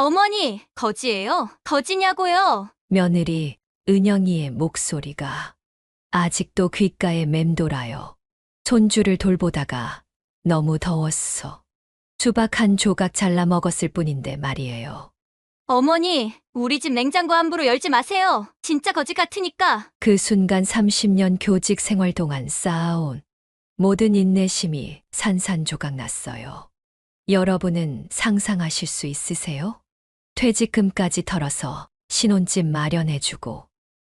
어머니, 거지예요? 거지냐고요? 며느리 은영이의 목소리가 아직도 귓가에 맴돌아요. 손주를 돌보다가 너무 더웠어. 수박 한 조각 잘라 먹었을 뿐인데 말이에요. 어머니, 우리 집 냉장고 함부로 열지 마세요. 진짜 거지 같으니까. 그 순간 30년 교직 생활 동안 쌓아온 모든 인내심이 산산조각 났어요. 여러분은 상상하실 수 있으세요? 퇴직금까지 털어서 신혼집 마련해주고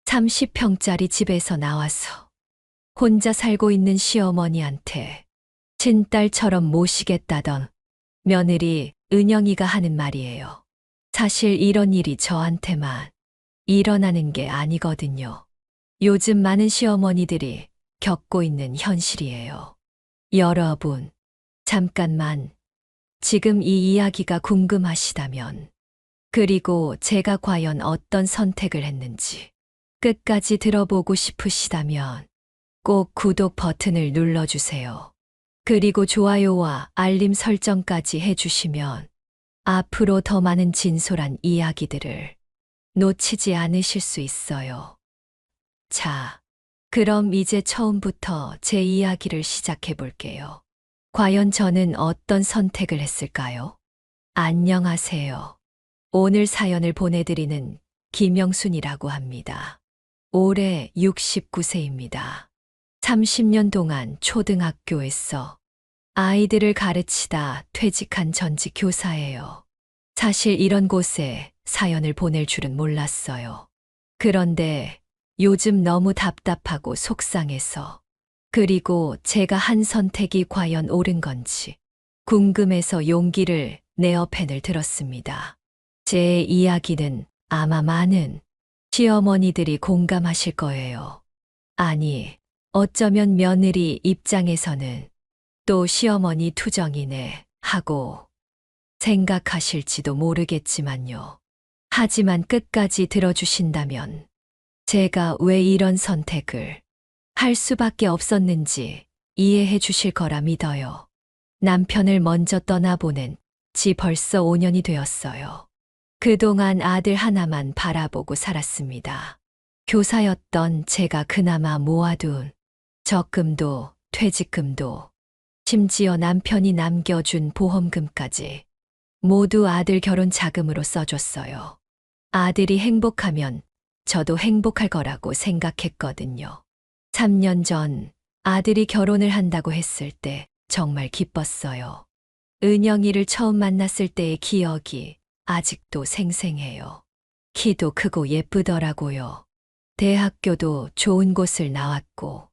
30평짜리 집에서 나와서 혼자 살고 있는 시어머니한테 친딸처럼 모시겠다던 며느리 은영이가 하는 말이에요. 사실 이런 일이 저한테만 일어나는 게 아니거든요. 요즘 많은 시어머니들이 겪고 있는 현실이에요. 여러분, 잠깐만 지금 이 이야기가 궁금하시다면, 그리고 제가 과연 어떤 선택을 했는지 끝까지 들어보고 싶으시다면 꼭 구독 버튼을 눌러주세요. 그리고 좋아요와 알림 설정까지 해주시면 앞으로 더 많은 진솔한 이야기들을 놓치지 않으실 수 있어요. 자, 그럼 이제 처음부터 제 이야기를 시작해 볼게요. 과연 저는 어떤 선택을 했을까요? 안녕하세요. 오늘 사연을 보내드리는 김영순이라고 합니다. 올해 69세입니다. 30년 동안 초등학교에서 아이들을 가르치다 퇴직한 전직 교사예요. 사실 이런 곳에 사연을 보낼 줄은 몰랐어요. 그런데 요즘 너무 답답하고 속상해서, 그리고 제가 한 선택이 과연 옳은 건지 궁금해서 용기를 내어 펜을 들었습니다. 제 이야기는 아마 많은 시어머니들이 공감하실 거예요. 아니, 어쩌면 며느리 입장에서는 또 시어머니 투정이네 하고 생각하실지도 모르겠지만요. 하지만 끝까지 들어주신다면 제가 왜 이런 선택을 할 수밖에 없었는지 이해해 주실 거라 믿어요. 남편을 먼저 떠나보낸 지 벌써 5년이 되었어요. 그동안 아들 하나만 바라보고 살았습니다. 교사였던 제가 그나마 모아둔 적금도 퇴직금도 심지어 남편이 남겨준 보험금까지 모두 아들 결혼 자금으로 써줬어요. 아들이 행복하면 저도 행복할 거라고 생각했거든요. 3년 전 아들이 결혼을 한다고 했을 때 정말 기뻤어요. 은영이를 처음 만났을 때의 기억이 아직도 생생해요. 키도 크고 예쁘더라고요. 대학교도 좋은 곳을 나왔고,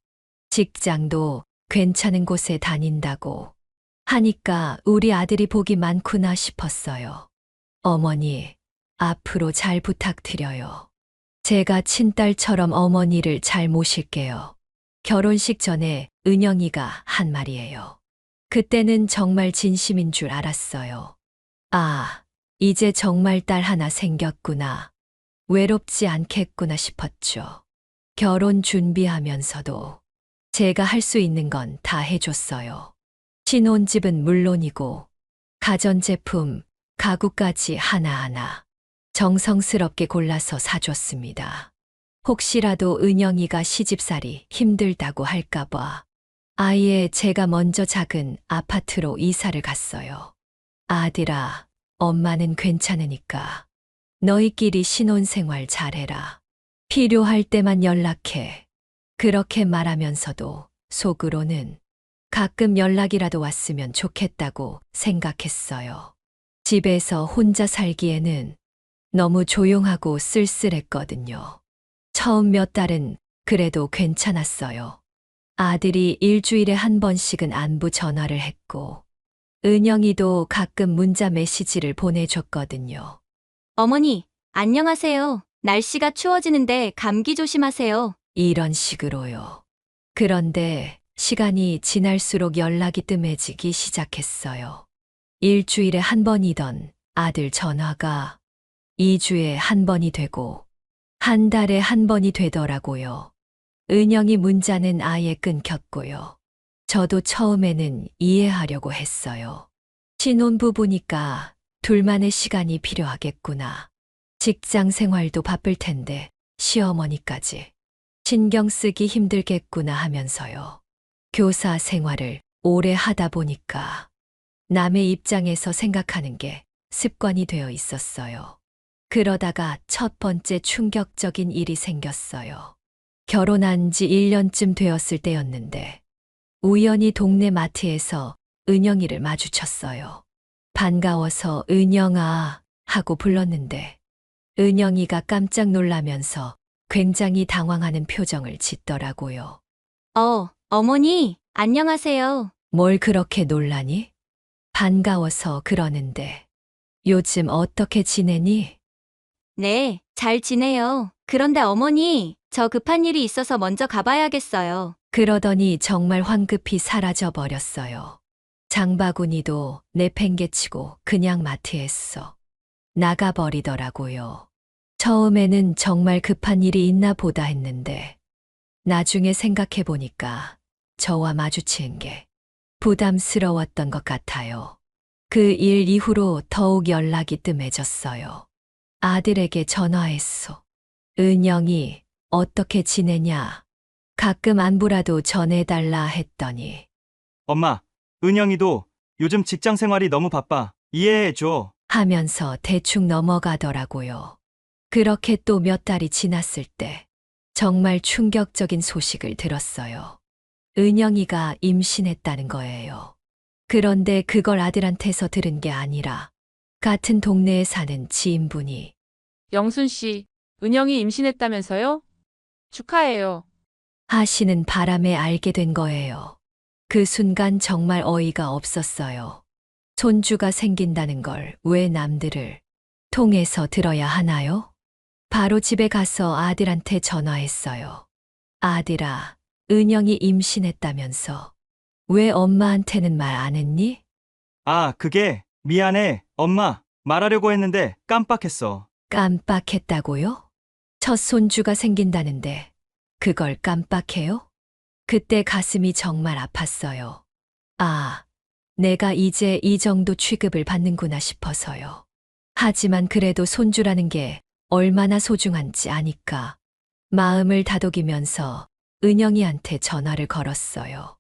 직장도 괜찮은 곳에 다닌다고 하니까 우리 아들이 복이 많구나 싶었어요. 어머니, 앞으로 잘 부탁드려요. 제가 친딸처럼 어머니를 잘 모실게요. 결혼식 전에 은영이가 한 말이에요. 그때는 정말 진심인 줄 알았어요. 아, 이제 정말 딸 하나 생겼구나. 외롭지 않겠구나 싶었죠. 결혼 준비하면서도 제가 할 수 있는 건 다 해줬어요. 신혼집은 물론이고 가전제품, 가구까지 하나하나 정성스럽게 골라서 사줬습니다. 혹시라도 은영이가 시집살이 힘들다고 할까봐 아예 제가 먼저 작은 아파트로 이사를 갔어요. 아들아, 엄마는 괜찮으니까 너희끼리 신혼생활 잘해라. 필요할 때만 연락해. 그렇게 말하면서도 속으로는 가끔 연락이라도 왔으면 좋겠다고 생각했어요. 집에서 혼자 살기에는 너무 조용하고 쓸쓸했거든요. 처음 몇 달은 그래도 괜찮았어요. 아들이 일주일에 한 번씩은 안부 전화를 했고, 은영이도 가끔 문자 메시지를 보내줬거든요. 어머니, 안녕하세요. 날씨가 추워지는데 감기 조심하세요. 이런 식으로요. 그런데 시간이 지날수록 연락이 뜸해지기 시작했어요. 일주일에 한 번이던 아들 전화가 2주에 한 번이 되고 한 달에 한 번이 되더라고요. 은영이 문자는 아예 끊겼고요. 저도 처음에는 이해하려고 했어요. 신혼부부니까 둘만의 시간이 필요하겠구나. 직장 생활도 바쁠 텐데 시어머니까지 신경 쓰기 힘들겠구나 하면서요. 교사 생활을 오래 하다 보니까 남의 입장에서 생각하는 게 습관이 되어 있었어요. 그러다가 첫 번째 충격적인 일이 생겼어요. 결혼한 지 1년쯤 되었을 때였는데 우연히 동네 마트에서 은영이를 마주쳤어요. 반가워서 은영아 하고 불렀는데 은영이가 깜짝 놀라면서 굉장히 당황하는 표정을 짓더라고요. 어머니, 안녕하세요. 뭘 그렇게 놀라니? 반가워서 그러는데 요즘 어떻게 지내니? 네, 잘 지내요. 그런데 어머니, 저 급한 일이 있어서 먼저 가봐야겠어요. 그러더니 정말 황급히 사라져 버렸어요. 장바구니도 내팽개치고 그냥 마트에서 나가버리더라고요. 처음에는 정말 급한 일이 있나 보다 했는데 나중에 생각해 보니까 저와 마주친 게 부담스러웠던 것 같아요. 그 일 이후로 더욱 연락이 뜸해졌어요. 아들에게 전화했어. 은영이 어떻게 지내냐? 가끔 안부라도 전해달라 했더니 엄마, 은영이도 요즘 직장 생활이 너무 바빠. 이해해줘. 하면서 대충 넘어가더라고요. 그렇게 또 몇 달이 지났을 때 정말 충격적인 소식을 들었어요. 은영이가 임신했다는 거예요. 그런데 그걸 아들한테서 들은 게 아니라 같은 동네에 사는 지인분이 영순 씨, 은영이 임신했다면서요? 축하해요. 하시는 바람에 알게 된 거예요. 그 순간 정말 어이가 없었어요. 손주가 생긴다는 걸 왜 남들을 통해서 들어야 하나요? 바로 집에 가서 아들한테 전화했어요. 아들아, 은영이 임신했다면서 왜 엄마한테는 말 안 했니? 아, 그게 미안해. 엄마, 말하려고 했는데 깜빡했어. 깜빡했다고요? 첫 손주가 생긴다는데 그걸 깜빡해요? 그때 가슴이 정말 아팠어요. 아, 내가 이제 이 정도 취급을 받는구나 싶어서요. 하지만 그래도 손주라는 게 얼마나 소중한지 아니까 마음을 다독이면서 은영이한테 전화를 걸었어요.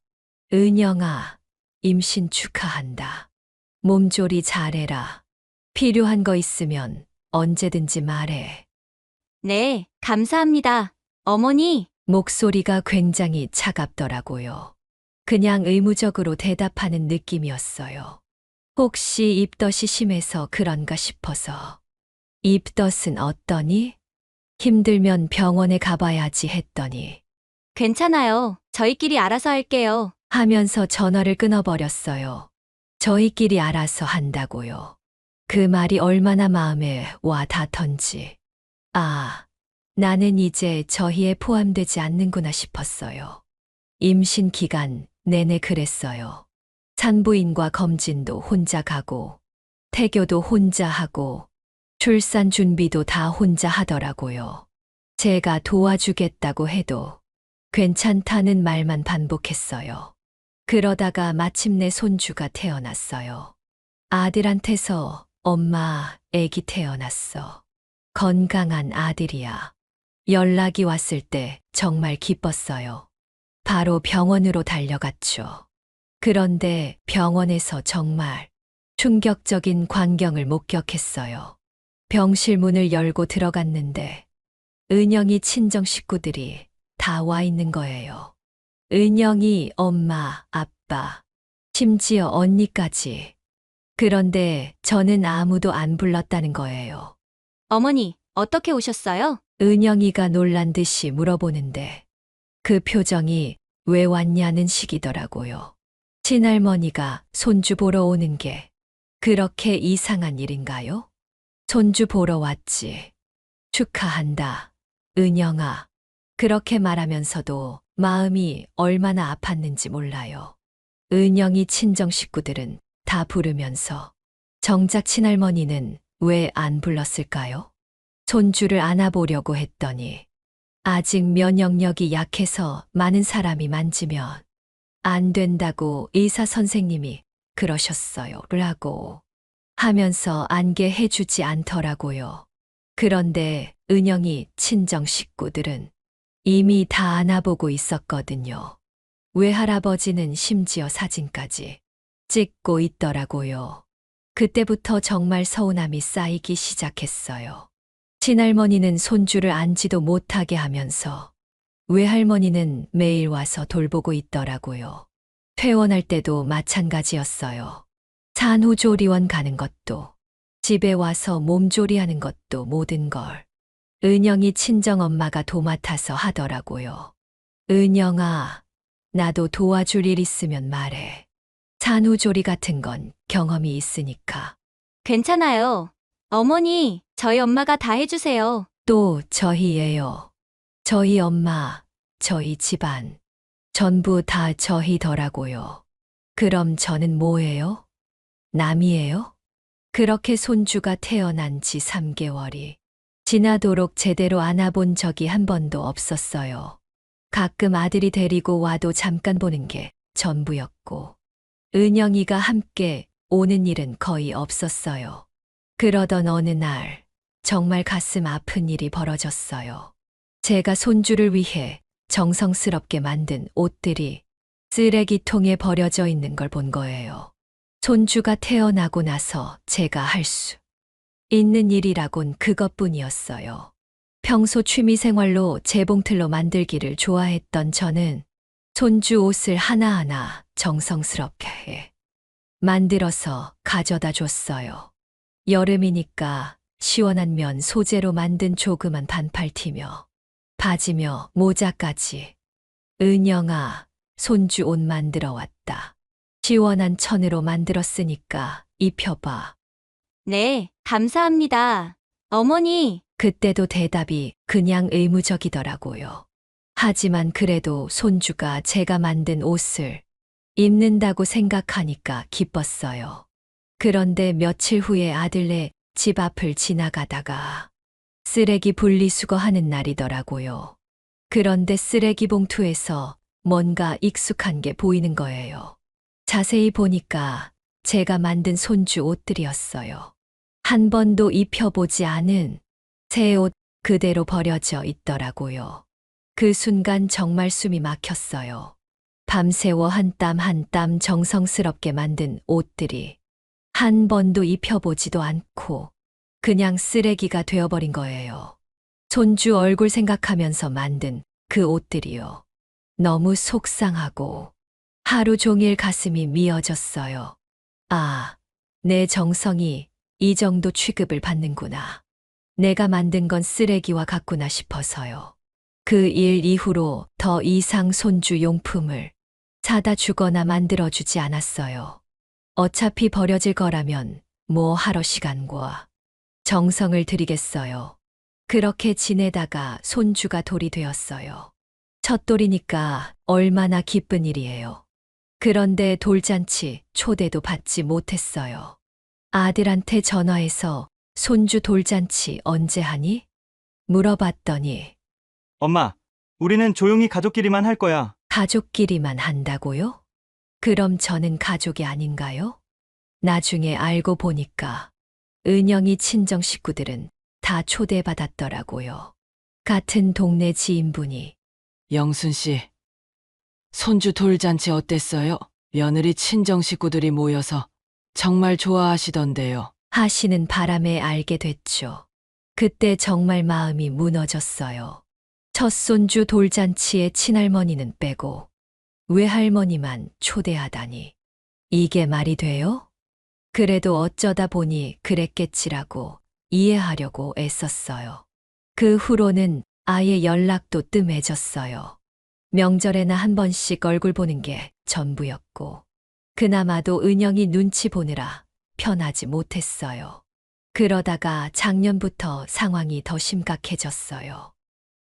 은영아, 임신 축하한다. 몸조리 잘해라. 필요한 거 있으면 언제든지 말해. 네, 감사합니다. 어머니, 목소리가 굉장히 차갑더라고요. 그냥 의무적으로 대답하는 느낌이었어요. 혹시 입덧이 심해서 그런가 싶어서. 입덧은 어떠니? 힘들면 병원에 가봐야지 했더니 괜찮아요. 저희끼리 알아서 할게요. 하면서 전화를 끊어버렸어요. 저희끼리 알아서 한다고요. 그 말이 얼마나 마음에 와 닿던지. 아, 나는 이제 저희에 포함되지 않는구나 싶었어요. 임신 기간 내내 그랬어요. 산부인과 검진도 혼자 가고, 태교도 혼자 하고, 출산 준비도 다 혼자 하더라고요. 제가 도와주겠다고 해도 괜찮다는 말만 반복했어요. 그러다가 마침내 손주가 태어났어요. 아들한테서 엄마, 애기 태어났어. 건강한 아들이야. 연락이 왔을 때 정말 기뻤어요. 바로 병원으로 달려갔죠. 그런데 병원에서 정말 충격적인 광경을 목격했어요. 병실 문을 열고 들어갔는데 은영이 친정 식구들이 다 와 있는 거예요. 은영이 엄마, 아빠, 심지어 언니까지. 그런데 저는 아무도 안 불렀다는 거예요. 어머니, 어떻게 오셨어요? 은영이가 놀란 듯이 물어보는데 그 표정이 왜 왔냐는 식이더라고요. 친할머니가 손주 보러 오는 게 그렇게 이상한 일인가요? 손주 보러 왔지. 축하한다. 은영아. 그렇게 말하면서도 마음이 얼마나 아팠는지 몰라요. 은영이 친정 식구들은 다 부르면서 정작 친할머니는 왜 안 불렀을까요? 손주를 안아보려고 했더니 아직 면역력이 약해서 많은 사람이 만지면 안 된다고 의사 선생님이 그러셨어요. 라고 하면서 안게 해주지 않더라고요. 그런데 은영이 친정 식구들은 이미 다 안아보고 있었거든요. 외할아버지는 심지어 사진까지 찍고 있더라고요. 그때부터 정말 서운함이 쌓이기 시작했어요. 친할머니는 손주를 앉지도 못하게 하면서 외할머니는 매일 와서 돌보고 있더라고요. 퇴원할 때도 마찬가지였어요. 산후조리원 가는 것도, 집에 와서 몸조리하는 것도 모든 걸 은영이 친정엄마가 도맡아서 하더라고요. 은영아, 나도 도와줄 일 있으면 말해. 산후조리 같은 건 경험이 있으니까. 괜찮아요. 어머니, 저희 엄마가 다 해주세요. 또 저희예요. 저희 엄마, 저희 집안, 전부 다 저희더라고요. 그럼 저는 뭐예요? 남이에요? 그렇게 손주가 태어난 지 3개월이 지나도록 제대로 안아본 적이 한 번도 없었어요. 가끔 아들이 데리고 와도 잠깐 보는 게 전부였고, 은영이가 함께 오는 일은 거의 없었어요. 그러던 어느 날, 정말 가슴 아픈 일이 벌어졌어요. 제가 손주를 위해 정성스럽게 만든 옷들이 쓰레기통에 버려져 있는 걸 본 거예요. 손주가 태어나고 나서 제가 할 수 있는 일이라곤 그것뿐이었어요. 평소 취미생활로 재봉틀로 만들기를 좋아했던 저는 손주 옷을 하나하나 정성스럽게 만들어서 가져다 줬어요. 여름이니까 시원한 면 소재로 만든 조그만 반팔티며 바지며 모자까지. 은영아, 손주 옷 만들어 왔다. 시원한 천으로 만들었으니까 입혀봐. 네, 감사합니다. 어머니, 그때도 대답이 그냥 의무적이더라고요. 하지만 그래도 손주가 제가 만든 옷을 입는다고 생각하니까 기뻤어요. 그런데 며칠 후에 아들네 집 앞을 지나가다가 쓰레기 분리수거하는 날이더라고요. 그런데 쓰레기 봉투에서 뭔가 익숙한 게 보이는 거예요. 자세히 보니까 제가 만든 손주 옷들이었어요. 한 번도 입혀보지 않은 새 옷 그대로 버려져 있더라고요. 그 순간 정말 숨이 막혔어요. 밤새워 한 땀 한 땀 정성스럽게 만든 옷들이 한 번도 입혀보지도 않고 그냥 쓰레기가 되어버린 거예요. 손주 얼굴 생각하면서 만든 그 옷들이요. 너무 속상하고 하루 종일 가슴이 미어졌어요. 아, 내 정성이 이 정도 취급을 받는구나. 내가 만든 건 쓰레기와 같구나 싶어서요. 그 일 이후로 더 이상 손주 용품을 사다 주거나 만들어주지 않았어요. 어차피 버려질 거라면 뭐 하러 시간과 정성을 들이겠어요. 그렇게 지내다가 손주가 돌이 되었어요. 첫 돌이니까 얼마나 기쁜 일이에요. 그런데 돌잔치 초대도 받지 못했어요. 아들한테 전화해서 손주 돌잔치 언제 하니? 물어봤더니 엄마, 우리는 조용히 가족끼리만 할 거야. 가족끼리만 한다고요? 그럼 저는 가족이 아닌가요? 나중에 알고 보니까 은영이 친정 식구들은 다 초대받았더라고요. 같은 동네 지인분이 영순 씨, 손주 돌잔치 어땠어요? 며느리 친정 식구들이 모여서 정말 좋아하시던데요. 하시는 바람에 알게 됐죠. 그때 정말 마음이 무너졌어요. 첫 손주 돌잔치에 친할머니는 빼고 외할머니만 초대하다니. 이게 말이 돼요? 그래도 어쩌다 보니 그랬겠지라고 이해하려고 애썼어요. 그 후로는 아예 연락도 뜸해졌어요. 명절에나 한 번씩 얼굴 보는 게 전부였고, 그나마도 은영이 눈치 보느라 편하지 못했어요. 그러다가 작년부터 상황이 더 심각해졌어요.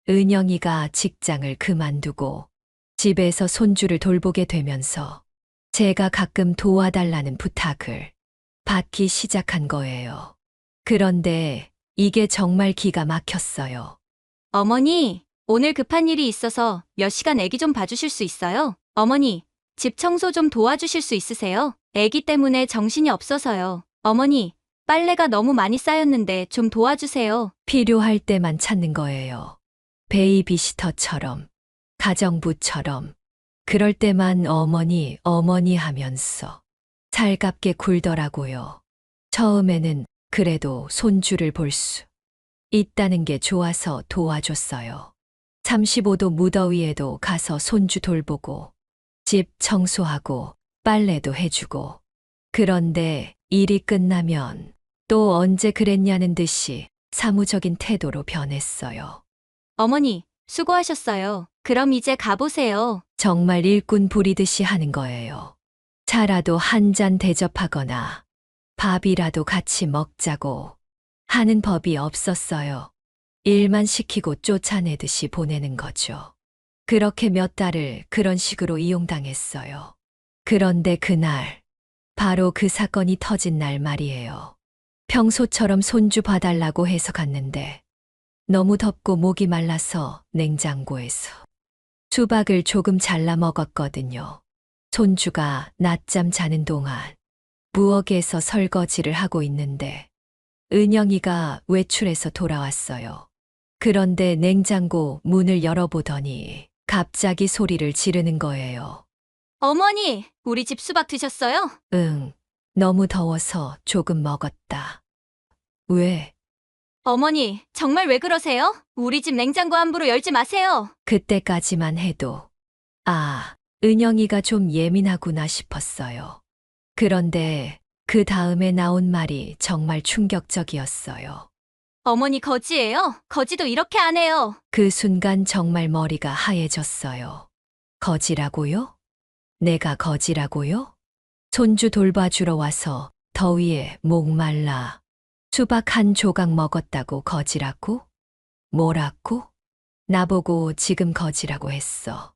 은영이가 직장을 그만두고 집에서 손주를 돌보게 되면서 제가 가끔 도와달라는 부탁을 받기 시작한 거예요. 그런데 이게 정말 기가 막혔어요. 어머니, 오늘 급한 일이 있어서 몇 시간 애기 좀 봐주실 수 있어요? 어머니, 집 청소 좀 도와주실 수 있으세요? 애기 때문에 정신이 없어서요. 어머니, 빨래가 너무 많이 쌓였는데 좀 도와주세요. 필요할 때만 찾는 거예요. 베이비시터처럼, 가정부처럼, 그럴 때만 어머니, 어머니 하면서 살갑게 굴더라고요. 처음에는 그래도 손주를 볼 수 있다는 게 좋아서 도와줬어요. 35도 무더위에도 가서 손주 돌보고, 집 청소하고, 빨래도 해주고. 그런데 일이 끝나면 또 언제 그랬냐는 듯이 사무적인 태도로 변했어요. 어머니, 수고하셨어요. 그럼 이제 가보세요. 정말 일꾼 부리듯이 하는 거예요. 차라도 한 잔 대접하거나 밥이라도 같이 먹자고 하는 법이 없었어요. 일만 시키고 쫓아내듯이 보내는 거죠. 그렇게 몇 달을 그런 식으로 이용당했어요. 그런데 그날, 바로 그 사건이 터진 날 말이에요. 평소처럼 손주 봐달라고 해서 갔는데 너무 덥고 목이 말라서 냉장고에서 수박을 조금 잘라 먹었거든요. 손주가 낮잠 자는 동안 부엌에서 설거지를 하고 있는데 은영이가 외출해서 돌아왔어요. 그런데 냉장고 문을 열어보더니 갑자기 소리를 지르는 거예요. 어머니, 우리 집 수박 드셨어요? 응, 너무 더워서 조금 먹었다. 왜? 어머니, 정말 왜 그러세요? 우리 집 냉장고 함부로 열지 마세요. 그때까지만 해도 은영이가 좀 예민하구나 싶었어요. 그런데 그 다음에 나온 말이 정말 충격적이었어요. 어머니 거지예요? 거지도 이렇게 안 해요. 그 순간 정말 머리가 하얘졌어요. 거지라고요? 내가 거지라고요? 손주 돌봐주러 와서 더위에 목말라 수박 한 조각 먹었다고 거지라고? 뭐라고? 나보고 지금 거지라고 했어.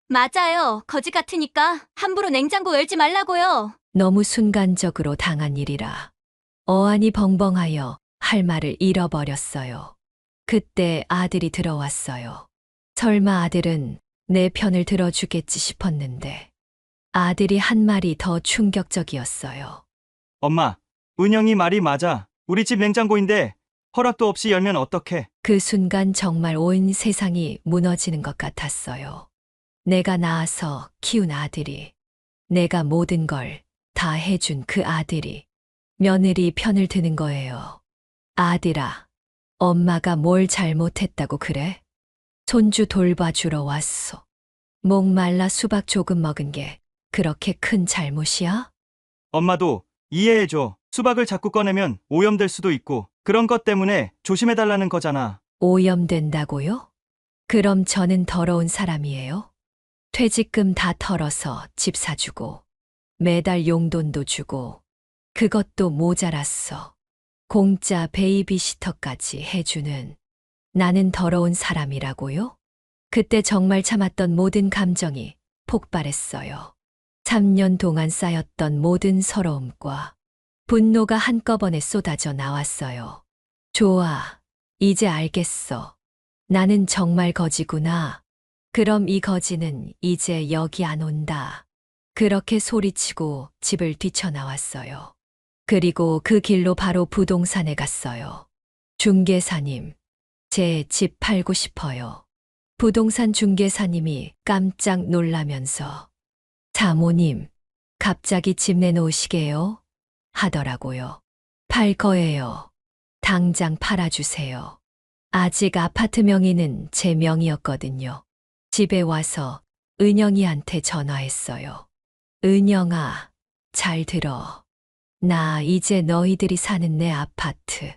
맞아요. 거지 같으니까 함부로 냉장고 열지 말라고요. 너무 순간적으로 당한 일이라 어안이 벙벙하여 할 말을 잃어버렸어요. 그때 아들이 들어왔어요. 설마 아들은 내 편을 들어주겠지 싶었는데 아들이 한 말이 더 충격적이었어요. 엄마, 은영이 말이 맞아. 우리 집 냉장고인데 허락도 없이 열면 어떡해? 그 순간 정말 온 세상이 무너지는 것 같았어요. 내가 낳아서 키운 아들이, 내가 모든 걸 다 해준 그 아들이 며느리 편을 드는 거예요. 아들아, 엄마가 뭘 잘못했다고 그래? 손주 돌봐주러 왔어. 목 말라 수박 조금 먹은 게 그렇게 큰 잘못이야? 엄마도 이해해줘. 수박을 자꾸 꺼내면 오염될 수도 있고 그런 것 때문에 조심해달라는 거잖아. 오염된다고요? 그럼 저는 더러운 사람이에요? 퇴직금 다 털어서 집 사주고 매달 용돈도 주고 그것도 모자랐어. 공짜 베이비시터까지 해주는 나는 더러운 사람이라고요? 그때 정말 참았던 모든 감정이 폭발했어요. 3년 동안 쌓였던 모든 서러움과 분노가 한꺼번에 쏟아져 나왔어요. 좋아, 이제 알겠어. 나는 정말 거지구나. 그럼 이 거지는 이제 여기 안 온다. 그렇게 소리치고 집을 뛰쳐나왔어요. 그리고 그 길로 바로 부동산에 갔어요. 중개사님, 제 집 팔고 싶어요. 부동산 중개사님이 깜짝 놀라면서 사모님, 갑자기 집 내놓으시게요? 하더라고요. 팔 거예요. 당장 팔아주세요. 아직 아파트 명의는 제 명의였거든요. 집에 와서 은영이한테 전화했어요. 은영아, 잘 들어. 나 이제 너희들이 사는 내 아파트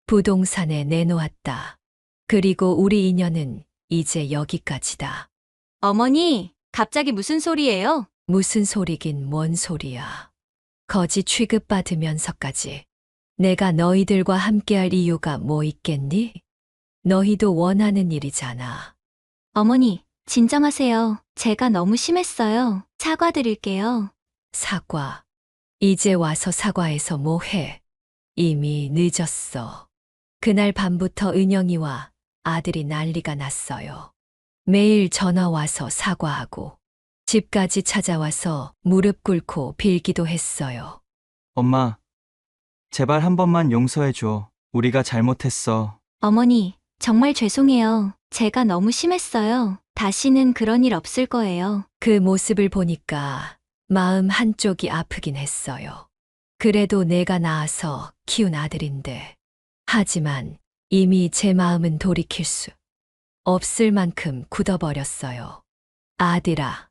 부동산에 내놓았다. 그리고 우리 인연은 이제 여기까지다. 어머니, 갑자기 무슨 소리예요? 무슨 소리긴 뭔 소리야. 거지 취급받으면서까지 내가 너희들과 함께할 이유가 뭐 있겠니? 너희도 원하는 일이잖아. 어머니, 진정하세요. 제가 너무 심했어요. 사과드릴게요. 사과. 이제 와서 사과해서 뭐해? 이미 늦었어. 그날 밤부터 은영이와 아들이 난리가 났어요. 매일 전화 와서 사과하고 집까지 찾아와서 무릎 꿇고 빌기도 했어요. 엄마, 제발 한 번만 용서해줘. 우리가 잘못했어. 어머니, 정말 죄송해요. 제가 너무 심했어요. 다시는 그런 일 없을 거예요. 그 모습을 보니까 마음 한쪽이 아프긴 했어요. 그래도 내가 낳아서 키운 아들인데. 하지만 이미 제 마음은 돌이킬 수 없을 만큼 굳어버렸어요. 아들아,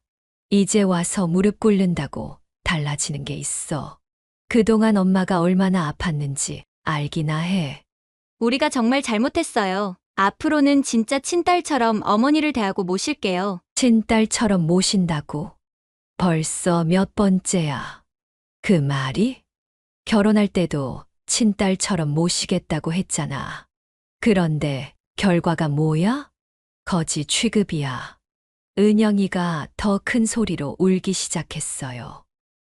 이제 와서 무릎 꿇는다고 달라지는 게 있어. 그동안 엄마가 얼마나 아팠는지 알기나 해. 우리가 정말 잘못했어요. 앞으로는 진짜 친딸처럼 어머니를 대하고 모실게요. 친딸처럼 모신다고. 벌써 몇 번째야. 그 말이? 결혼할 때도 친딸처럼 모시겠다고 했잖아. 그런데 결과가 뭐야? 거지 취급이야. 은영이가 더 큰 소리로 울기 시작했어요.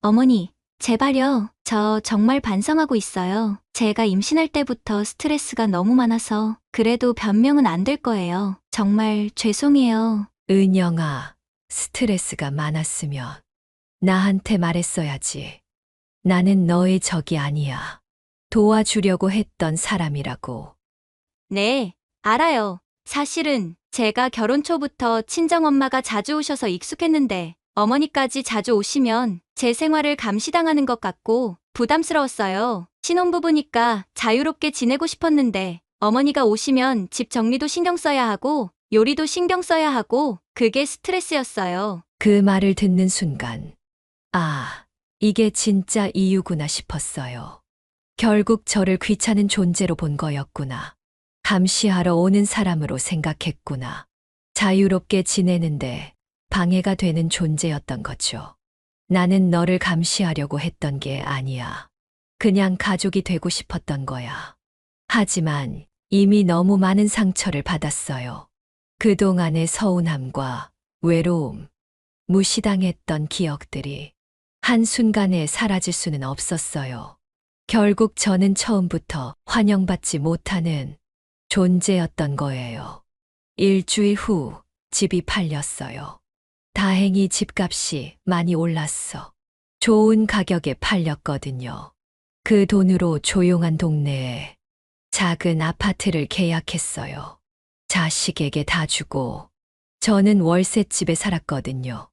어머니, 제발요. 저 정말 반성하고 있어요. 제가 임신할 때부터 스트레스가 너무 많아서 그래도 변명은 안 될 거예요. 정말 죄송해요. 은영아, 스트레스가 많았으면 나한테 말했어야지. 나는 너의 적이 아니야. 도와주려고 했던 사람이라고. 네, 알아요. 사실은 제가 결혼 초부터 친정엄마가 자주 오셔서 익숙했는데 어머니까지 자주 오시면 제 생활을 감시당하는 것 같고 부담스러웠어요. 신혼부부니까 자유롭게 지내고 싶었는데 어머니가 오시면 집 정리도 신경 써야 하고 요리도 신경 써야 하고 그게 스트레스였어요. 그 말을 듣는 순간, 아, 이게 진짜 이유구나 싶었어요. 결국 저를 귀찮은 존재로 본 거였구나. 감시하러 오는 사람으로 생각했구나. 자유롭게 지내는데 방해가 되는 존재였던 거죠. 나는 너를 감시하려고 했던 게 아니야. 그냥 가족이 되고 싶었던 거야. 하지만 이미 너무 많은 상처를 받았어요. 그동안의 서운함과 외로움, 무시당했던 기억들이 한순간에 사라질 수는 없었어요. 결국 저는 처음부터 환영받지 못하는 존재였던 거예요. 일주일 후 집이 팔렸어요. 다행히 집값이 많이 올랐어. 좋은 가격에 팔렸거든요. 그 돈으로 조용한 동네에 작은 아파트를 계약했어요. 자식에게 다 주고 저는 월세집에 살았거든요.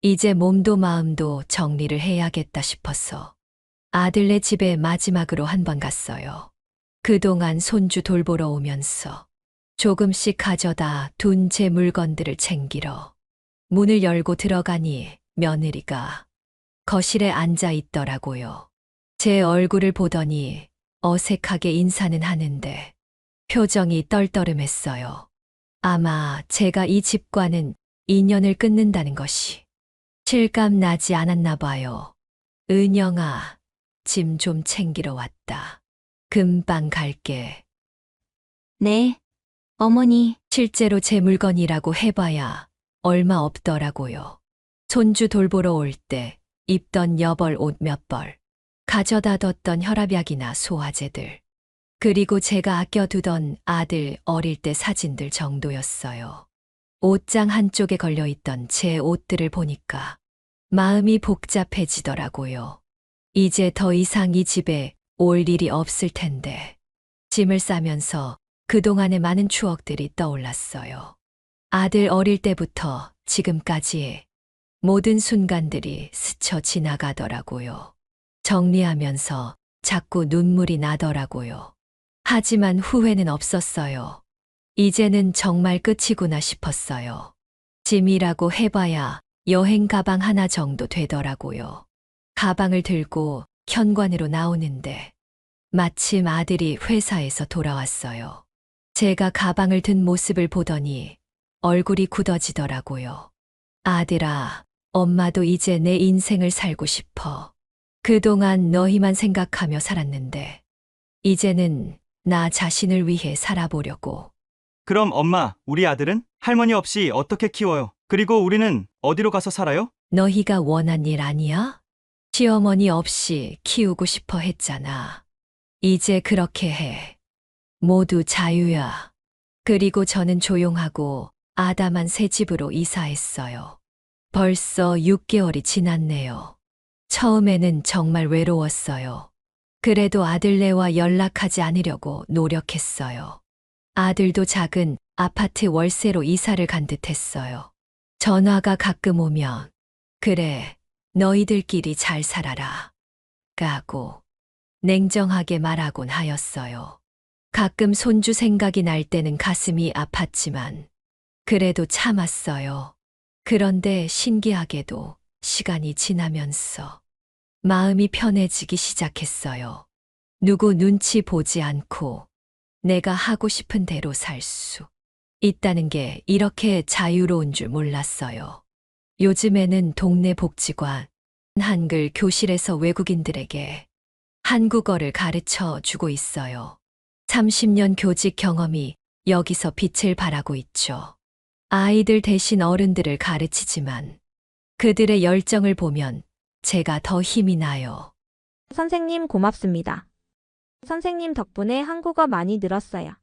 이제 몸도 마음도 정리를 해야겠다 싶어서 아들네 집에 마지막으로 한 번 갔어요. 그동안 손주 돌보러 오면서 조금씩 가져다 둔 제 물건들을 챙기러 문을 열고 들어가니 며느리가 거실에 앉아 있더라고요. 제 얼굴을 보더니 어색하게 인사는 하는데 표정이 떨떠름했어요. 아마 제가 이 집과는 인연을 끊는다는 것이 실감 나지 않았나 봐요. 은영아, 짐 좀 챙기러 왔다. 금방 갈게. 네, 어머니. 실제로 제 물건이라고 해봐야 얼마 없더라고요. 손주 돌보러 올 때 입던 여벌 옷 몇 벌, 가져다 뒀던 혈압약이나 소화제들, 그리고 제가 아껴두던 아들 어릴 때 사진들 정도였어요. 옷장 한쪽에 걸려있던 제 옷들을 보니까 마음이 복잡해지더라고요. 이제 더 이상 이 집에 올 일이 없을 텐데 짐을 싸면서 그동안의 많은 추억들이 떠올랐어요. 아들 어릴 때부터 지금까지의 모든 순간들이 스쳐 지나가더라고요. 정리하면서 자꾸 눈물이 나더라고요. 하지만 후회는 없었어요. 이제는 정말 끝이구나 싶었어요. 짐이라고 해봐야 여행 가방 하나 정도 되더라고요. 가방을 들고 현관으로 나오는데 마침 아들이 회사에서 돌아왔어요. 제가 가방을 든 모습을 보더니 얼굴이 굳어지더라고요. 아들아, 엄마도 이제 내 인생을 살고 싶어. 그동안 너희만 생각하며 살았는데 이제는 나 자신을 위해 살아보려고. 그럼 엄마, 우리 아들은 할머니 없이 어떻게 키워요? 그리고 우리는 어디로 가서 살아요? 너희가 원한 일 아니야? 시어머니 없이 키우고 싶어 했잖아. 이제 그렇게 해. 모두 자유야. 그리고 저는 조용하고 아담한 새 집으로 이사했어요. 벌써 6개월이 지났네요. 처음에는 정말 외로웠어요. 그래도 아들네와 연락하지 않으려고 노력했어요. 아들도 작은 아파트 월세로 이사를 간 듯 했어요. 전화가 가끔 오면, 그래, 너희들끼리 잘 살아라. 까고 냉정하게 말하곤 하였어요. 가끔 손주 생각이 날 때는 가슴이 아팠지만, 그래도 참았어요. 그런데 신기하게도 시간이 지나면서 마음이 편해지기 시작했어요. 누구 눈치 보지 않고 내가 하고 싶은 대로 살 수 있다는 게 이렇게 자유로운 줄 몰랐어요. 요즘에는 동네 복지관, 한글 교실에서 외국인들에게 한국어를 가르쳐 주고 있어요. 30년 교직 경험이 여기서 빛을 발하고 있죠. 아이들 대신 어른들을 가르치지만 그들의 열정을 보면 제가 더 힘이 나요. 선생님 고맙습니다. 선생님 덕분에 한국어 많이 늘었어요.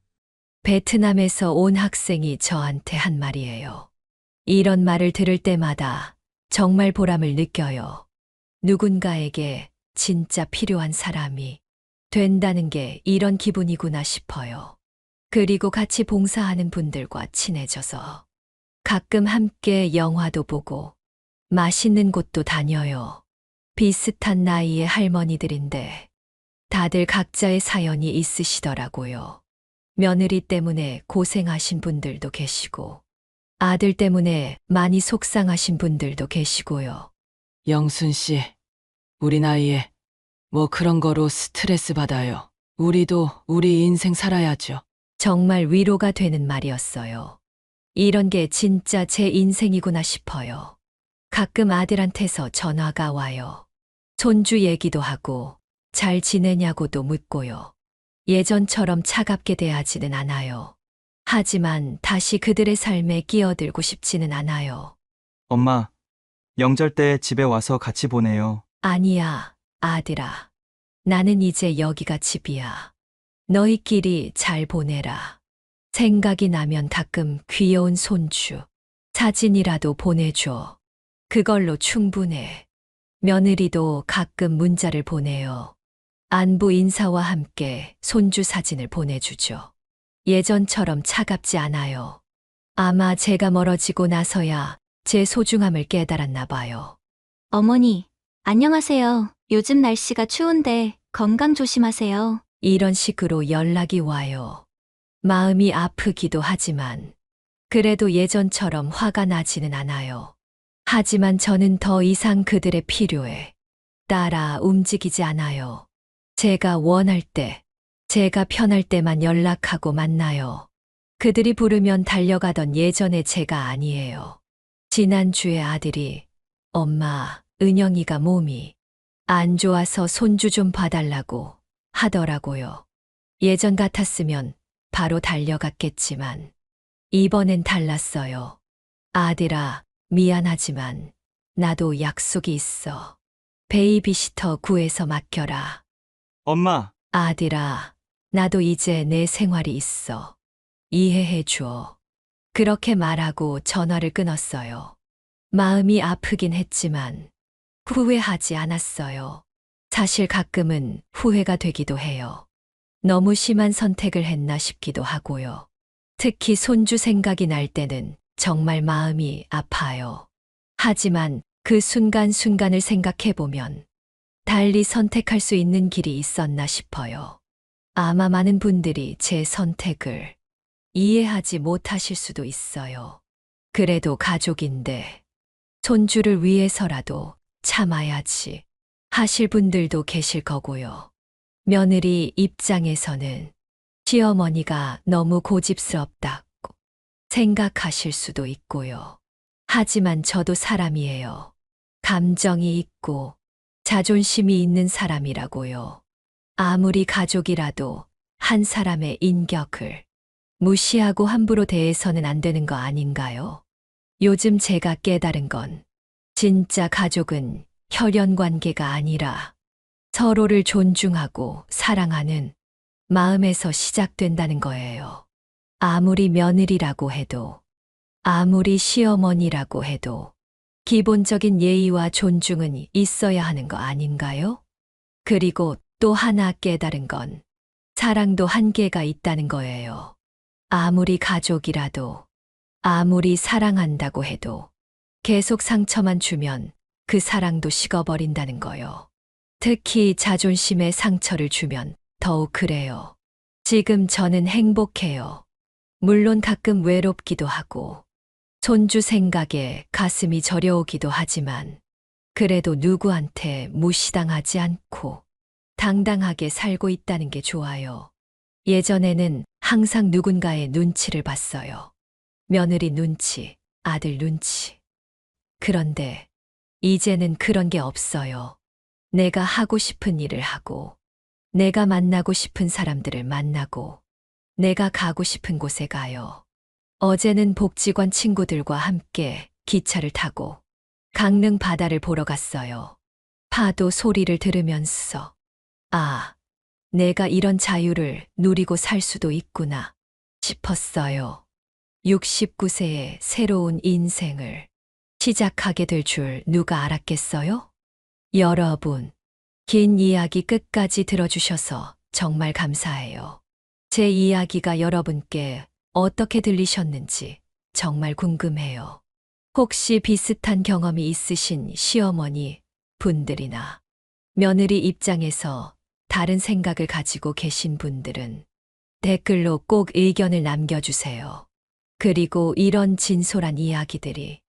베트남에서 온 학생이 저한테 한 말이에요. 이런 말을 들을 때마다 정말 보람을 느껴요. 누군가에게 진짜 필요한 사람이 된다는 게 이런 기분이구나 싶어요. 그리고 같이 봉사하는 분들과 친해져서 가끔 함께 영화도 보고 맛있는 곳도 다녀요. 비슷한 나이의 할머니들인데 다들 각자의 사연이 있으시더라고요. 며느리 때문에 고생하신 분들도 계시고 아들 때문에 많이 속상하신 분들도 계시고요. 영순 씨, 우리 나이에 뭐 그런 거로 스트레스 받아요. 우리도 우리 인생 살아야죠. 정말 위로가 되는 말이었어요. 이런 게 진짜 제 인생이구나 싶어요. 가끔 아들한테서 전화가 와요. 손주 얘기도 하고 잘 지내냐고도 묻고요. 예전처럼 차갑게 대하지는 않아요. 하지만 다시 그들의 삶에 끼어들고 싶지는 않아요. 엄마, 명절 때 집에 와서 같이 보내요. 아니야, 아들아. 나는 이제 여기가 집이야. 너희끼리 잘 보내라. 생각이 나면 가끔 귀여운 손주, 사진이라도 보내줘. 그걸로 충분해. 며느리도 가끔 문자를 보내요. 안부 인사와 함께 손주 사진을 보내주죠. 예전처럼 차갑지 않아요. 아마 제가 멀어지고 나서야 제 소중함을 깨달았나 봐요. 어머니, 안녕하세요. 요즘 날씨가 추운데 건강 조심하세요. 이런 식으로 연락이 와요. 마음이 아프기도 하지만 그래도 예전처럼 화가 나지는 않아요. 하지만 저는 더 이상 그들의 필요에 따라 움직이지 않아요. 제가 원할 때, 제가 편할 때만 연락하고 만나요. 그들이 부르면 달려가던 예전의 제가 아니에요. 지난주에 아들이 엄마, 은영이가 몸이 안 좋아서 손주 좀 봐달라고 하더라고요. 예전 같았으면 바로 달려갔겠지만 이번엔 달랐어요. 아들아, 미안하지만 나도 약속이 있어. 베이비시터 구해서 맡겨라. 엄마, 아들아, 나도 이제 내 생활이 있어. 이해해 줘. 그렇게 말하고 전화를 끊었어요. 마음이 아프긴 했지만 후회하지 않았어요. 사실 가끔은 후회가 되기도 해요. 너무 심한 선택을 했나 싶기도 하고요. 특히 손주 생각이 날 때는 정말 마음이 아파요. 하지만 그 순간순간을 생각해보면 달리 선택할 수 있는 길이 있었나 싶어요. 아마 많은 분들이 제 선택을 이해하지 못하실 수도 있어요. 그래도 가족인데 손주를 위해서라도 참아야지 하실 분들도 계실 거고요. 며느리 입장에서는 시어머니가 너무 고집스럽다고 생각하실 수도 있고요. 하지만 저도 사람이에요. 감정이 있고 자존심이 있는 사람이라고요. 아무리 가족이라도 한 사람의 인격을 무시하고 함부로 대해서는 안 되는 거 아닌가요? 요즘 제가 깨달은 건 진짜 가족은 혈연 관계가 아니라 서로를 존중하고 사랑하는 마음에서 시작된다는 거예요. 아무리 며느리라고 해도, 아무리 시어머니라고 해도 기본적인 예의와 존중은 있어야 하는 거 아닌가요? 그리고 또 하나 깨달은 건 사랑도 한계가 있다는 거예요. 아무리 가족이라도, 아무리 사랑한다고 해도 계속 상처만 주면 그 사랑도 식어버린다는 거요. 특히 자존심에 상처를 주면 더욱 그래요. 지금 저는 행복해요. 물론 가끔 외롭기도 하고, 손주 생각에 가슴이 저려오기도 하지만, 그래도 누구한테 무시당하지 않고 당당하게 살고 있다는 게 좋아요. 예전에는 항상 누군가의 눈치를 봤어요. 며느리 눈치, 아들 눈치. 그런데 이제는 그런 게 없어요. 내가 하고 싶은 일을 하고, 내가 만나고 싶은 사람들을 만나고, 내가 가고 싶은 곳에 가요. 어제는 복지관 친구들과 함께 기차를 타고 강릉 바다를 보러 갔어요. 파도 소리를 들으면서, 아, 내가 이런 자유를 누리고 살 수도 있구나 싶었어요. 69세의 새로운 인생을 시작하게 될 줄 누가 알았겠어요? 여러분, 긴 이야기 끝까지 들어주셔서 정말 감사해요. 제 이야기가 여러분께 어떻게 들리셨는지 정말 궁금해요. 혹시 비슷한 경험이 있으신 시어머니 분들이나 며느리 입장에서 다른 생각을 가지고 계신 분들은 댓글로 꼭 의견을 남겨주세요. 그리고 이런 진솔한 이야기들이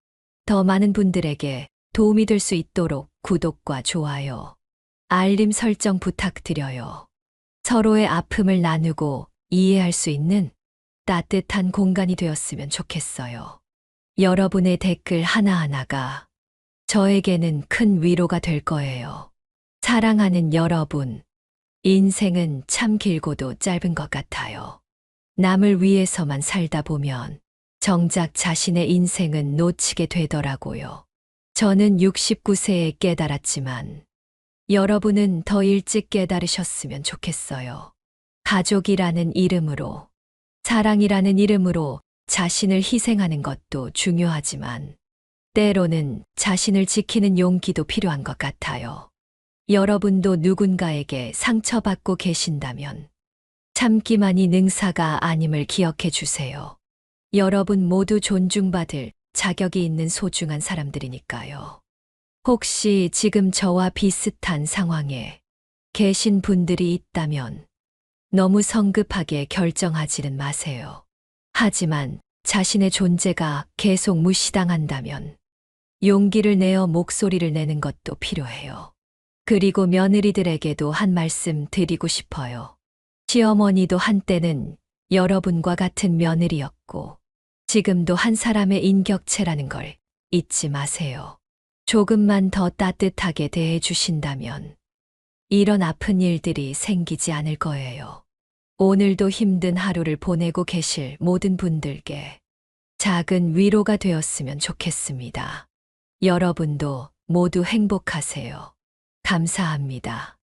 더 많은 분들에게 도움이 될 수 있도록 구독과 좋아요, 알림 설정 부탁드려요. 서로의 아픔을 나누고 이해할 수 있는 따뜻한 공간이 되었으면 좋겠어요. 여러분의 댓글 하나하나가 저에게는 큰 위로가 될 거예요. 사랑하는 여러분, 인생은 참 길고도 짧은 것 같아요. 남을 위해서만 살다 보면 정작 자신의 인생은 놓치게 되더라고요. 저는 69세에 깨달았지만 여러분은 더 일찍 깨달으셨으면 좋겠어요. 가족이라는 이름으로, 사랑이라는 이름으로 자신을 희생하는 것도 중요하지만 때로는 자신을 지키는 용기도 필요한 것 같아요. 여러분도 누군가에게 상처받고 계신다면 참기만이 능사가 아님을 기억해 주세요. 여러분 모두 존중받을 자격이 있는 소중한 사람들이니까요. 혹시 지금 저와 비슷한 상황에 계신 분들이 있다면 너무 성급하게 결정하지는 마세요. 하지만 자신의 존재가 계속 무시당한다면 용기를 내어 목소리를 내는 것도 필요해요. 그리고 며느리들에게도 한 말씀 드리고 싶어요. 시어머니도 한때는 여러분과 같은 며느리였고 지금도 한 사람의 인격체라는 걸 잊지 마세요. 조금만 더 따뜻하게 대해 주신다면 이런 아픈 일들이 생기지 않을 거예요. 오늘도 힘든 하루를 보내고 계실 모든 분들께 작은 위로가 되었으면 좋겠습니다. 여러분도 모두 행복하세요. 감사합니다.